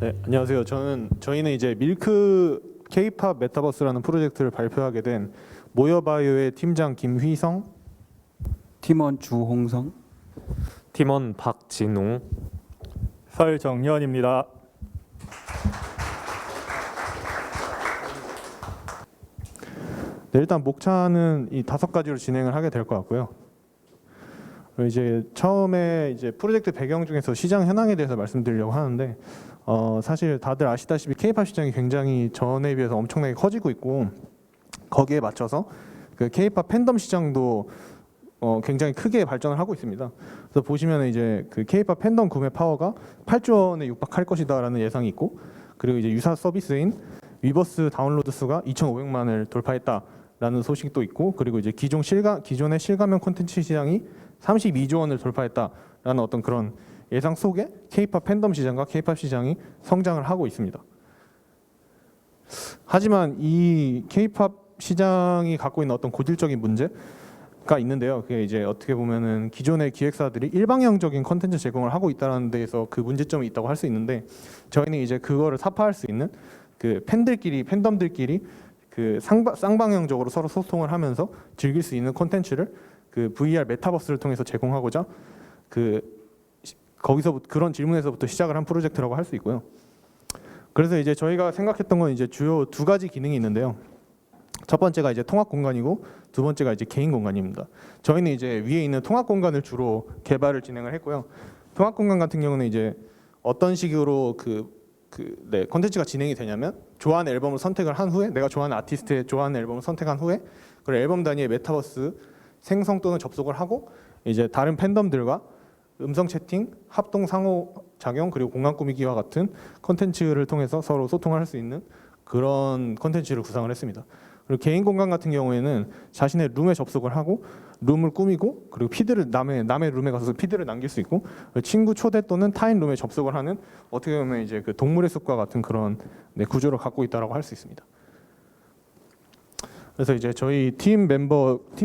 네, 안녕하세요. 저희는 이제 밀크 K-팝 메타버스라는 프로젝트를 발표하게 된 모여바이오의 팀장 김휘성, 팀원 주홍성. 팀원 박진웅. 설정현입니다. 네, 일단 목차는 이 5가지로 진행을 하게 될 것 같고요. 그리고 이제 처음에 이제 프로젝트 배경 중에서 시장 현황에 대해서 말씀드리려고 하는데 사실 다들 아시다시피 K-팝 시장이 굉장히 전에 비해서 엄청나게 커지고 있고 거기에 맞춰서 그 K-팝 팬덤 시장도 굉장히 크게 발전을 하고 있습니다. 그래서 보시면 이제 그 K-팝 팬덤 구매 파워가 8조 원에 육박할 것이다라는 예상이 있고, 그리고 이제 유사 서비스인 위버스 다운로드 수가 2,500만을 돌파했다라는 소식도 있고, 그리고 이제 기존의 실가면 콘텐츠 시장이 32조 원을 돌파했다라는 어떤 그런 예상 속에 K-팝 팬덤 시장과 K-팝 시장이 성장을 하고 있습니다. 하지만 이 K-팝 시장이 갖고 있는 어떤 고질적인 문제가 있는데요. 그게 이제 어떻게 보면은 기존의 기획사들이 일방향적인 컨텐츠 제공을 하고 있다는 데에서 그 문제점이 있다고 할 수 있는데, 저희는 이제 그거를 타파할 수 있는 그 팬덤들끼리 그 쌍방향적으로 서로 소통을 하면서 즐길 수 있는 콘텐츠를 그 VR 메타버스를 통해서 제공하고자 거기서 그런 질문에서부터 시작을 한 프로젝트라고 할 수 있고요. 그래서 이제 저희가 생각했던 건 이제 주요 2가지 기능이 있는데요. 첫 번째가 이제 통합 공간이고 두 번째가 이제 개인 공간입니다. 저희는 이제 위에 있는 통합 공간을 주로 개발을 진행을 했고요. 통합 공간 같은 경우는 이제 어떤 식으로 콘텐츠가 진행이 되냐면, 좋아하는 앨범을 선택을 한 후에, 내가 좋아하는 아티스트의 좋아하는 앨범을 선택한 후에 그 앨범 단위의 메타버스 생성 또는 접속을 하고 이제 다른 팬덤들과 음성 채팅, 합동 상호 작용, 그리고 공간 꾸미기와 같은 콘텐츠를 통해서 서로 소통할 수 있는 그런 콘텐츠를 구상을 했습니다. 그리고 개인 공간 같은 경우에는 자신의 룸에 접속을 하고 룸을 꾸미고, 그리고 피드를 남의 룸에 가서 피드를 남길 수 있고, 친구 초대 또는 타인 룸에 접속을 하는, 어떻게 보면 이제 그 동물의 숲과 같은 그런 구조를 갖고 있다라고 할 수 있습니다. 그래서 이제 저희 팀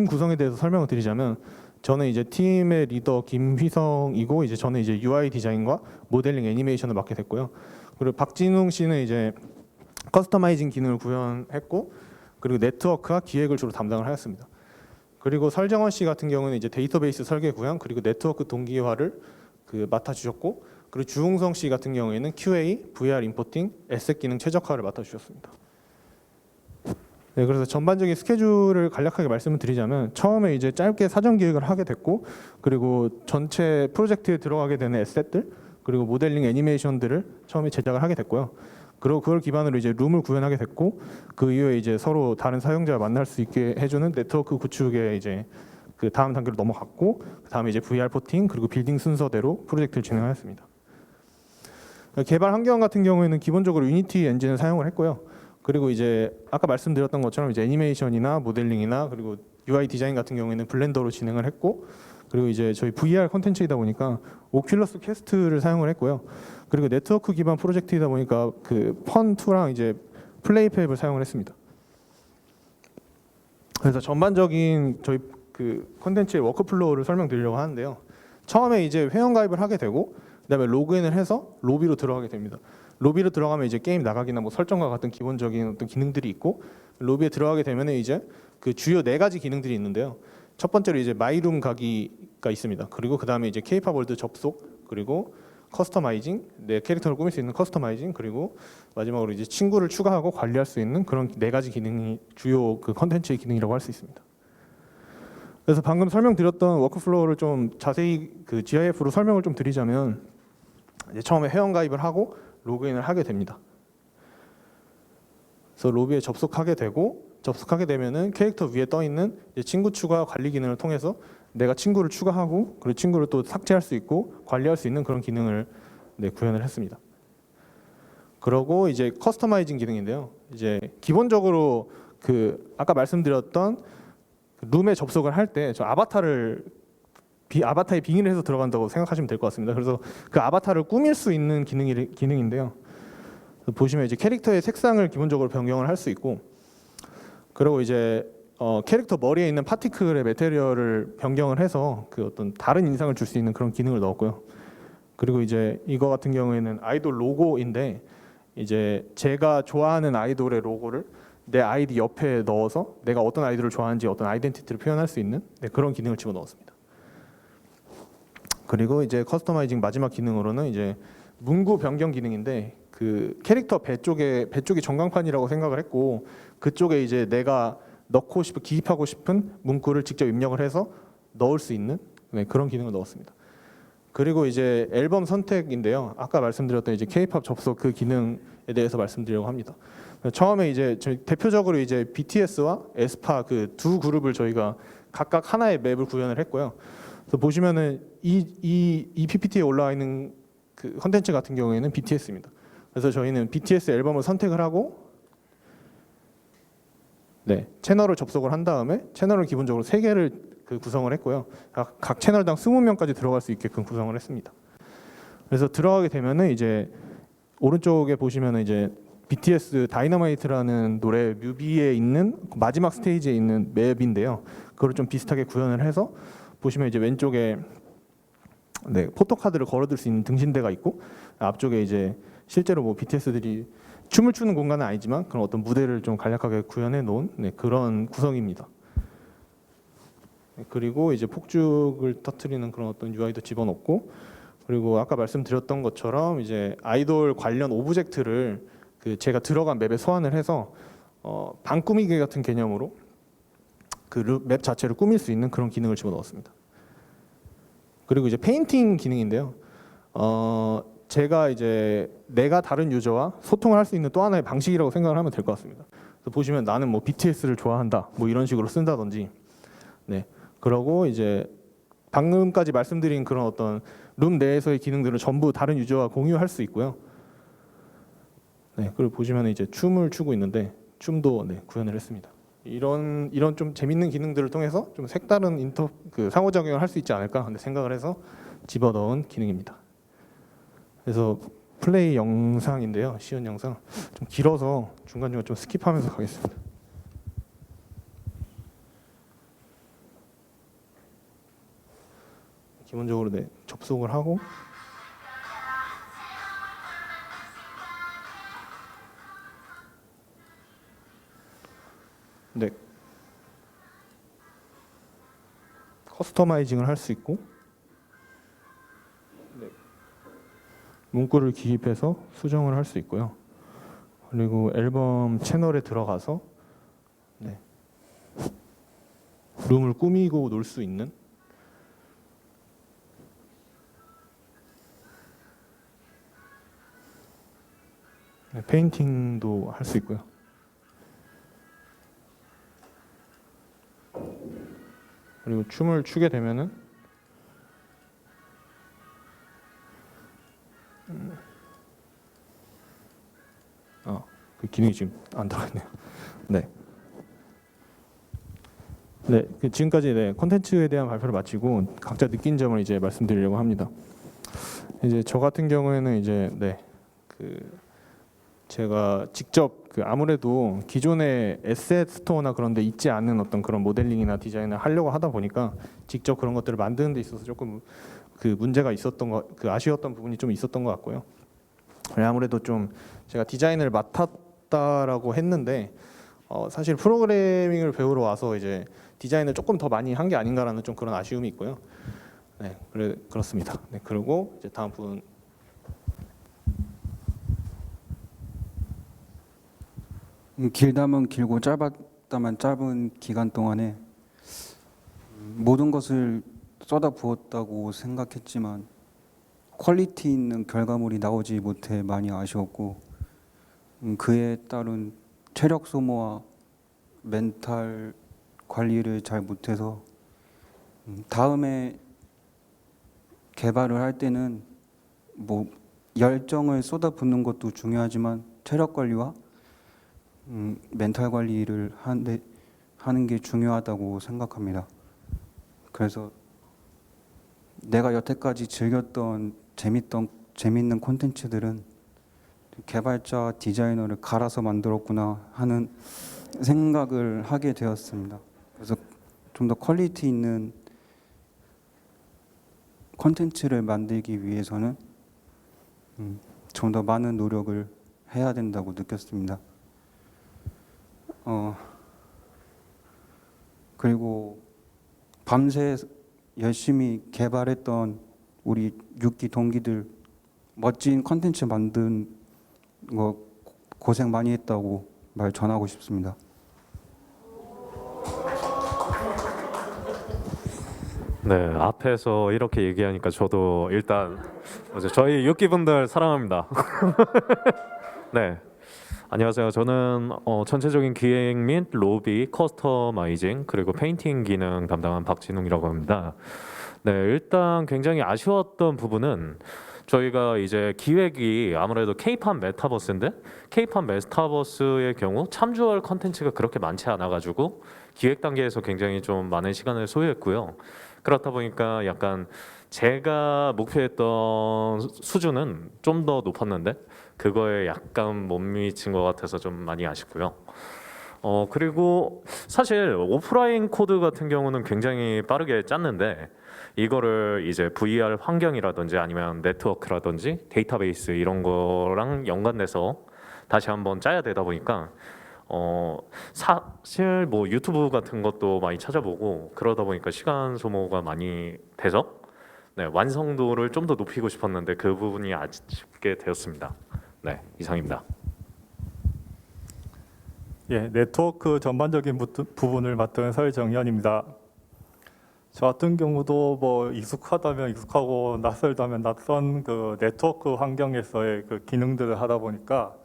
구성에 대해서 설명을 드리자면, 저는 이제 팀의 리더 김휘성이고, 이제 저는 이제 UI 디자인과 모델링 애니메이션을 맡게 됐고요. 그리고 박진웅 씨는 이제 커스터마이징 기능을 구현했고, 그리고 네트워크와 기획을 주로 담당을 하였습니다. 그리고 설정원 씨 같은 경우는 이제 데이터베이스 설계 구현, 그리고 네트워크 동기화를 맡아주셨고, 그리고 주홍성 씨 같은 경우에는 QA, VR 임포팅, 에셋 기능 최적화를 맡아주셨습니다. 네, 그래서 전반적인 스케줄을 간략하게 말씀을 드리자면, 처음에 이제 짧게 사전 기획을 하게 됐고, 그리고 전체 프로젝트에 들어가게 되는 에셋들, 그리고 모델링 애니메이션들을 처음에 제작을 하게 됐고요. 그리고 그걸 기반으로 이제 룸을 구현하게 됐고, 그 이후에 이제 서로 다른 사용자와 만날 수 있게 해주는 네트워크 구축에 이제 그 다음 단계로 넘어갔고, 그 다음에 이제 VR 포팅, 그리고 빌딩 순서대로 프로젝트를 진행하였습니다. 개발 환경 같은 경우에는 기본적으로 유니티 엔진을 사용을 했고요. 그리고 이제 아까 말씀드렸던 것처럼 이제 애니메이션이나 모델링이나 그리고 UI 디자인 같은 경우에는 블렌더로 진행을 했고, 그리고 이제 저희 VR 콘텐츠이다 보니까 오큘러스 퀘스트를 사용을 했고요. 그리고 네트워크 기반 프로젝트이다 보니까 그 펀2랑 이제 플레이팹을 사용을 했습니다. 그래서 전반적인 저희 그 콘텐츠의 워크플로우를 설명드리려고 하는데요. 처음에 이제 회원가입을 하게 되고, 그다음에 로그인을 해서 로비로 들어가게 됩니다. 로비로 들어가면 이제 게임 나가기나 뭐 설정과 같은 기본적인 어떤 기능들이 있고, 로비에 들어가게 되면 이제 그 주요 4가지 기능들이 있는데요. 첫 번째로 이제 마이룸 가기가 있습니다. 그리고 그 다음에 이제 K-팝 월드 접속, 그리고 커스터마이징, 내 캐릭터를 꾸밀 수 있는 커스터마이징, 그리고 마지막으로 이제 친구를 추가하고 관리할 수 있는 그런 4가지 기능이 주요 그 컨텐츠의 기능이라고 할 수 있습니다. 그래서 방금 설명드렸던 워크플로우를 좀 자세히 그 GIF로 설명을 좀 드리자면, 이제 처음에 회원 가입을 하고 로그인을 하게 됩니다. 그래서 로비에 접속하게 되면은 캐릭터 위에 떠 있는 친구 추가 관리 기능을 통해서 내가 친구를 추가하고, 그리고 친구를 또 삭제할 수 있고 관리할 수 있는 그런 기능을 구현을 했습니다. 그러고 이제 커스터마이징 기능인데요. 이제 기본적으로 그 아까 말씀드렸던 룸에 접속을 할 때 저 아바타에 빙의를 해서 들어간다고 생각하시면 될 것 같습니다. 그래서 그 아바타를 꾸밀 수 있는 기능인데요. 보시면 이제 캐릭터의 색상을 기본적으로 변경을 할 수 있고, 그리고 이제 캐릭터 머리에 있는 파티클의 매테리얼을 변경을 해서 그 어떤 다른 인상을 줄 수 있는 그런 기능을 넣었고요. 그리고 이제 이거 같은 경우에는 아이돌 로고인데 이제 제가 좋아하는 아이돌의 로고를 내 아이디 옆에 넣어서 내가 어떤 아이돌을 좋아하는지 어떤 아이덴티티를 표현할 수 있는 그런 기능을 집어넣었습니다. 그리고 이제 커스터마이징 마지막 기능으로는 이제 문구 변경 기능인데 그 캐릭터 배 쪽이 전광판이라고 생각을 했고 그쪽에 이제 내가 넣고 싶은 기입하고 싶은 문구를 직접 입력을 해서 넣을 수 있는 그런 기능을 넣었습니다. 그리고 이제 앨범 선택인데요. 아까 말씀드렸던 이제 K-팝 접속 그 기능에 대해서 말씀드리려고 합니다. 처음에 이제 저희 대표적으로 이제 BTS와 에스파 그 두 그룹을 저희가 각각 하나의 맵을 구현을 했고요. 그래서 보시면은 이 PPT에 올라와 있는 그 컨텐츠 같은 경우에는 BTS입니다. 그래서 저희는 BTS 앨범을 선택을 하고 채널을 접속을 한 다음에 채널을 기본적으로 3개를 그 구성을 했고요. 각 채널당 20명까지 들어갈 수 있게끔 구성을 했습니다. 그래서 들어가게 되면은 이제 오른쪽에 보시면은 이제 BTS 다이너마이트라는 노래 뮤비에 있는 마지막 스테이지에 있는 맵인데요. 그걸 좀 비슷하게 구현을 해서 보시면 이제 왼쪽에 포토카드를 걸어둘 수 있는 등신대가 있고 앞쪽에 이제 실제로 뭐 BTS들이 춤을 추는 공간은 아니지만 그런 어떤 무대를 좀 간략하게 구현해 놓은 그런 구성입니다. 그리고 이제 폭죽을 터트리는 그런 어떤 UI도 집어넣고 그리고 아까 말씀드렸던 것처럼 이제 아이돌 관련 오브젝트를 그 제가 들어간 맵에 소환을 해서 방 꾸미기 같은 개념으로 그 맵 자체를 꾸밀 수 있는 그런 기능을 집어넣었습니다. 그리고 이제 페인팅 기능인데요. 제가 이제 내가 다른 유저와 소통을 할 수 있는 또 하나의 방식이라고 생각을 하면 될 것 같습니다. 그래서 보시면 나는 뭐 BTS를 좋아한다, 뭐 이런 식으로 쓴다든지, 그러고 이제 방금까지 말씀드린 그런 어떤 룸 내에서의 기능들을 전부 다른 유저와 공유할 수 있고요. 그리고 보시면 이제 춤을 추고 있는데 춤도 구현을 했습니다. 이런 좀 재밌는 기능들을 통해서 좀 색다른 그 상호작용을 할 수 있지 않을까 생각을 해서 집어넣은 기능입니다. 그래서 플레이 영상인데요, 시연 영상 좀 길어서 중간중간 좀 스킵하면서 가겠습니다. 기본적으로 접속을 하고 커스터마이징을 할 수 있고 문구를 기입해서 수정을 할 수 있고요. 그리고 앨범 채널에 들어가서 룸을 꾸미고 놀 수 있는 페인팅도 할 수 있고요. 그리고 춤을 추게 되면은 그 기능이 지금 안 들어갔네요. 그 지금까지 콘텐츠에 대한 발표를 마치고 각자 느낀 점을 이제 말씀드리려고 합니다. 이제 저 같은 경우에는 이제 제가 직접 아무래도 기존의 에셋 스토어나 그런 데 있지 않은 어떤 그런 모델링이나 디자인을 하려고 하다 보니까 직접 그런 것들을 만드는 데 있어서 조금 그 문제가 있었던 아쉬웠던 부분이 좀 있었던 것 같고요. 아무래도 좀 제가 디자인을 맡았다라고 했는데 사실 프로그래밍을 배우러 와서 이제 디자인을 조금 더 많이 한 게 아닌가라는 좀 그런 아쉬움이 있고요. 그렇습니다. 그리고 이제 다음 분. 길다면 길고 짧았다면 짧은 기간 동안에 모든 것을 쏟아부었다고 생각했지만 퀄리티 있는 결과물이 나오지 못해 많이 아쉬웠고 그에 따른 체력 소모와 멘탈 관리를 잘 못해서 다음에 개발을 할 때는 뭐 열정을 쏟아붓는 것도 중요하지만 체력 관리와 멘탈 관리를 하는 게 중요하다고 생각합니다. 그래서 내가 여태까지 즐겼던 재밌는 콘텐츠들은 개발자, 디자이너를 갈아서 만들었구나 하는 생각을 하게 되었습니다. 그래서 좀 더 퀄리티 있는 콘텐츠를 만들기 위해서는 좀 더 많은 노력을 해야 된다고 느꼈습니다. 그리고 밤새 열심히 개발했던 우리 6기 동기들 멋진 콘텐츠 만든 거 고생 많이 했다고 말 전하고 싶습니다. 네, 앞에서 이렇게 얘기하니까 저도 일단 저희 6기분들 사랑합니다. 네, 안녕하세요. 저는 전체적인 기획 및 로비, 커스터마이징 그리고 페인팅 기능 담당한 박진웅이라고 합니다. 네, 일단 굉장히 아쉬웠던 부분은 저희가 이제 기획이 아무래도 K-팝 메타버스인데 K-팝 메타버스의 경우 참조할 컨텐츠가 그렇게 많지 않아가지고 기획 단계에서 굉장히 좀 많은 시간을 소요했고요. 그렇다 보니까 약간 제가 목표했던 수준은 좀 더 높았는데 그거에 약간 못 미친 것 같아서 좀 많이 아쉽고요. 그리고 사실 오프라인 코드 같은 경우는 굉장히 빠르게 짰는데 이거를 이제 VR 환경이라든지 아니면 네트워크라든지 데이터베이스 이런 거랑 연관돼서 다시 한번 짜야 되다 보니까 사실 뭐 유튜브 같은 것도 많이 찾아보고 그러다 보니까 시간 소모가 많이 돼서 네, 완성도를 좀 더 높이고 싶었는데 그 부분이 아쉽게 되었습니다. 네, 이상입니다. 예, 네트워크 전반적인 부분을 맡은 설정현입니다. 저 같은 경우도 뭐 익숙하다면 익숙하고 낯설다면 낯선 그 네트워크 환경에서의 그 기능들을 하다 보니까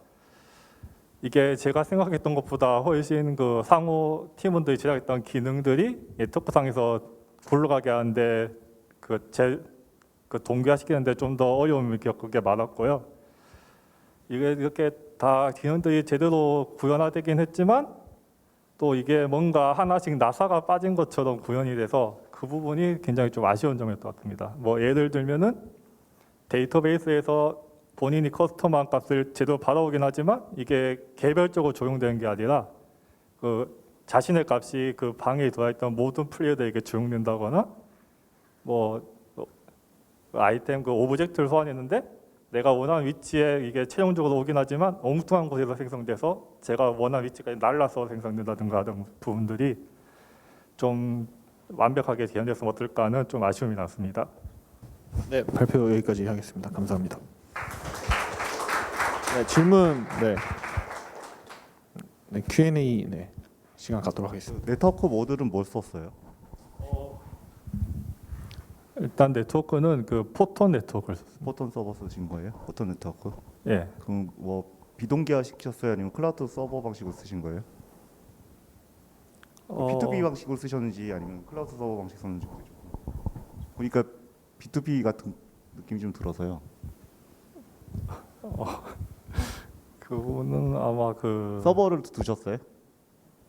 이게 제가 생각했던 것보다 훨씬 그 상호 팀원들이 제작했던 기능들이 네트워크상에서 굴러가게 하는데 그 동기화시키는데 좀 더 어려움을 겪은 게 많았고요. 이게 이렇게 다 기능들이 제대로 구현화되긴 했지만 또 이게 뭔가 하나씩 나사가 빠진 것처럼 구현이 돼서 그 부분이 굉장히 좀 아쉬운 점이었던 것 같습니다. 뭐 예를 들면은 데이터베이스에서 본인이 커스텀한 값을 제대로 받아오긴 하지만 이게 개별적으로 적용되는 게 아니라 그 자신의 값이 그 방에 들어있던 모든 플레이어들에게 적용된다거나 뭐 아이템 그 오브젝트를 소환했는데 내가 원하는 위치에 이게 최종적으로 오긴 하지만 엉뚱한 곳에서 생성돼서 제가 원하는 위치까지 날라서 생성된다든가 하는 부분들이 좀 완벽하게 재현됐으면 어떨까 하는 좀 아쉬움이 났습니다. 네, 발표 여기까지 하겠습니다. 감사합니다. 네, 질문 네, Q&A 시간 갖도록 하겠습니다. 네트워크 모듈은 뭘 썼어요? 일단 네트워크는 그 포톤 네트워크를 썼습니다. 포톤 서버 쓰신 거예요? 포톤 네트워크? 예, 그럼 뭐 비동기화 시켰어요? 아니면 클라우드 서버 방식으로 쓰신 거예요? P2P 방식으로 쓰셨는지 아니면 클라우드 서버 방식 썼는지 모르죠. 보니까 B2B 같은 느낌이 좀 들어서요. 그거는 아마 그 서버를 두셨어요?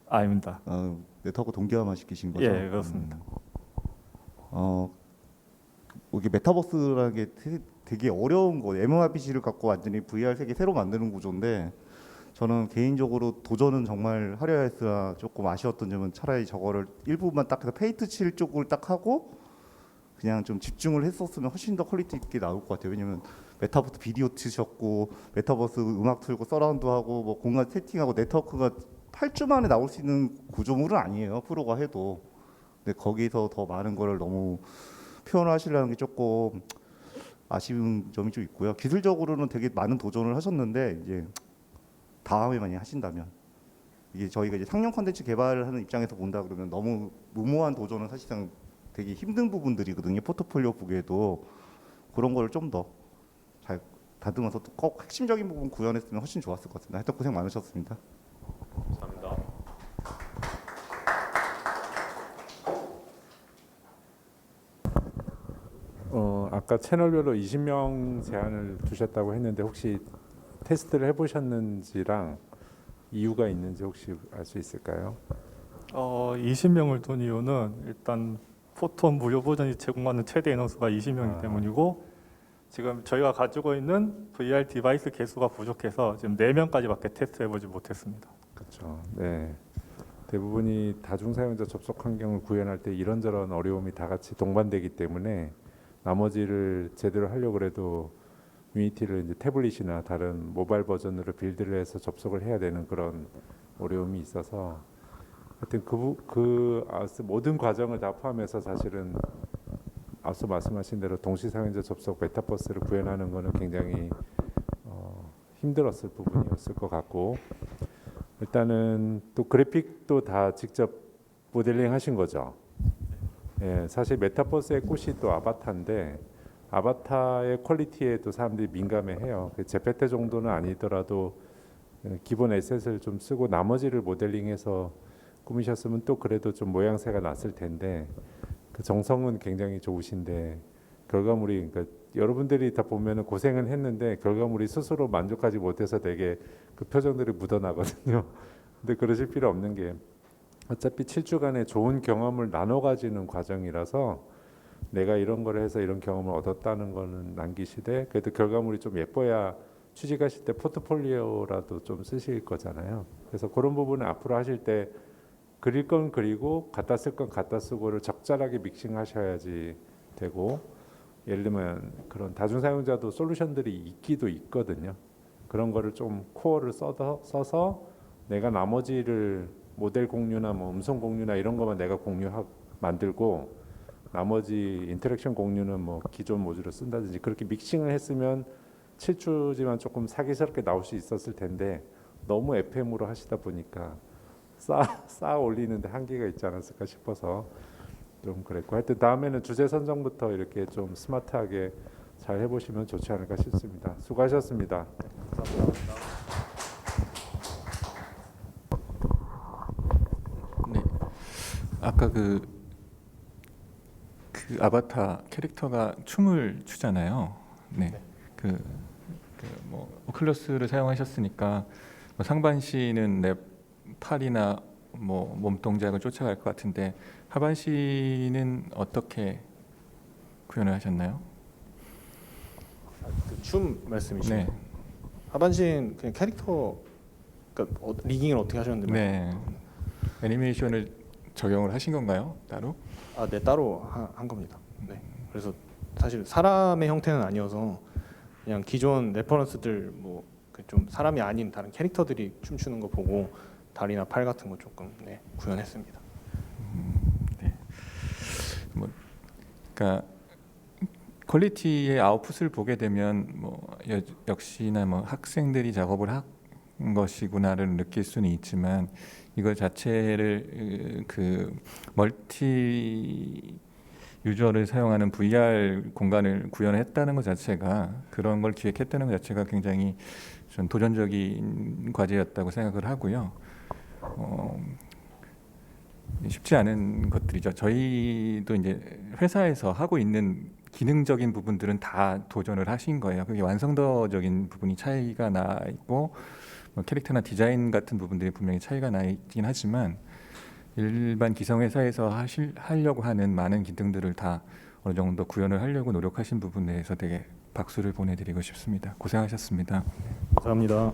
아닙니다. 네트워크 동기화만 시키신 거죠? 예, 그렇습니다. 이게 메타버스라는 게 되게 어려운 거. MMORPG를 갖고 완전히 VR 세계 새로 만드는 구조인데 저는 개인적으로 도전은 정말 하려 했으나 조금 아쉬웠던 점은 차라리 저거를 일부만 딱 해서 페인트 칠 쪽을 딱 하고 그냥 좀 집중을 했었으면 훨씬 더 퀄리티 있게 나올 것 같아요. 왜냐면 메타버스 비디오 트셨고 메타버스 음악 틀고 서라운드 하고 뭐 공간 세팅하고 네트워크가 8주 만에 나올 수 있는 구조물은 아니에요. 프로가 해도. 근데 거기서 더 많은 거를 너무 표현하시려는 게 조금 아쉬운 점이 좀 있고요. 기술적으로는 되게 많은 도전을 하셨는데 이제 다음에 많이 하신다면 이게 저희가 이제 상용 콘텐츠 개발을 하는 입장에서 본다 그러면 너무 무모한 도전은 사실상 되게 힘든 부분들이거든요. 포트폴리오 보기에도 그런 걸 좀 더 잘 다듬어서 꼭 핵심적인 부분 구현했으면 훨씬 좋았을 것 같습니다. 하여튼 고생 많으셨습니다. 감사합니다. 아까 채널별로 20명 제한을 두셨다고 했는데 혹시 테스트를 해보셨는지랑 이유가 있는지 혹시 알 수 있을까요? 20명을 둔 이유는 일단 포톤 무료 버전이 제공하는 최대 인원수가 20명이기 때문이고 지금 저희가 가지고 있는 VR 디바이스 개수가 부족해서 지금 4명까지밖에 테스트해보지 못했습니다. 그렇죠. 네. 대부분이 다중 사용자 접속 환경을 구현할 때 이런저런 어려움이 다 같이 동반되기 때문에 나머지를 제대로 하려고 그래도 유니티를 이제 태블릿이나 다른 모바일 버전으로 빌드를 해서 접속을 해야 되는 그런 어려움이 있어서 하여튼 모든 과정을 다 포함해서 사실은 앞서 말씀하신 대로 동시상용자 접속 메타버스를 구현하는 거는 굉장히 힘들었을 부분이었을 것 같고, 일단은 또 그래픽도 다 직접 모델링 하신 거죠. 예, 사실 메타버스의 꽃이 또 아바타인데 아바타의 퀄리티에도 사람들이 민감해해요. 제페토 정도는 아니더라도 기본 에셋을 좀 쓰고 나머지를 모델링해서 꾸미셨으면 또 그래도 좀 모양새가 났을 텐데 그 정성은 굉장히 좋으신데 결과물이, 그러니까 여러분들이 다 보면은 고생은 했는데 결과물이 스스로 만족하지 못해서 되게 그 표정들이 묻어나거든요. 근데 그러실 필요 없는 게 어차피 7주간의 좋은 경험을 나눠 가지는 과정이라서 내가 이런 걸 해서 이런 경험을 얻었다는 거는 남기시되 그래도 결과물이 좀 예뻐야 취직하실 때 포트폴리오라도 좀 쓰실 거잖아요. 그래서 그런 부분을 앞으로 하실 때 그릴 건 그리고 갖다 쓸 건 갖다 쓰고를 적절하게 믹싱하셔야지 되고, 예를 들면 그런 다중 사용자도 솔루션들이 있기도 있거든요. 그런 거를 좀 코어를 써서 내가 나머지를 모델 공유나 뭐 음성 공유나 이런 것만 내가 만들고 나머지 인터랙션 공유는 뭐 기존 모듈을 쓴다든지 그렇게 믹싱을 했으면 7주지만 조금 사기스럽게 나올 수 있었을 텐데 너무 FM으로 하시다 보니까 쌓아 올리는데 한계가 있지 않았을까 싶어서 좀 그랬고, 하여튼 다음에는 주제 선정부터 이렇게 좀 스마트하게 잘 해보시면 좋지 않을까 싶습니다. 수고하셨습니다. 네, 아까 그 아바타 캐릭터가 춤을 추잖아요. 네, 뭐 오큘러스를 사용하셨으니까 뭐 상반신은 내 팔이나 뭐 몸 동작을 쫓아갈 것 같은데 하반신은 어떻게 구현을 하셨나요? 그 춤 말씀이시죠? 네, 하반신 그냥 캐릭터, 그러니까 리깅을 어떻게 하셨는데? 네, 애니메이션을 적용을 하신 건가요? 따로? 아, 네, 따로 한 겁니다. 네, 그래서 사실 사람의 형태는 아니어서 그냥 기존 레퍼런스들 뭐 좀 사람이 아닌 다른 캐릭터들이 춤추는 거 보고 다리나 팔 같은 거 조금 구현했습니다. 네. 뭐, 그러니까 퀄리티의 아웃풋을 보게 되면 뭐 역시나 뭐 학생들이 작업을 한 것이구나를 느낄 수는 있지만 이걸 자체를 그 멀티 유저를 사용하는 VR 공간을 구현했다는 것 자체가, 그런 걸 기획했다는 것 자체가 굉장히 전 도전적인 과제였다고 생각을 하고요. 쉽지 않은 것들이죠. 저희도 이제 회사에서 하고 있는 기능적인 부분들은 다 도전을 하신 거예요. 그게 완성도적인 부분이 차이가 나 있고 뭐 캐릭터나 디자인 같은 부분들이 분명히 차이가 나 있긴 하지만 일반 기성회사에서 하려고 하는 많은 기능들을 다 어느 정도 구현을 하려고 노력하신 부분에 대해서 되게 박수를 보내드리고 싶습니다. 고생하셨습니다. 감사합니다.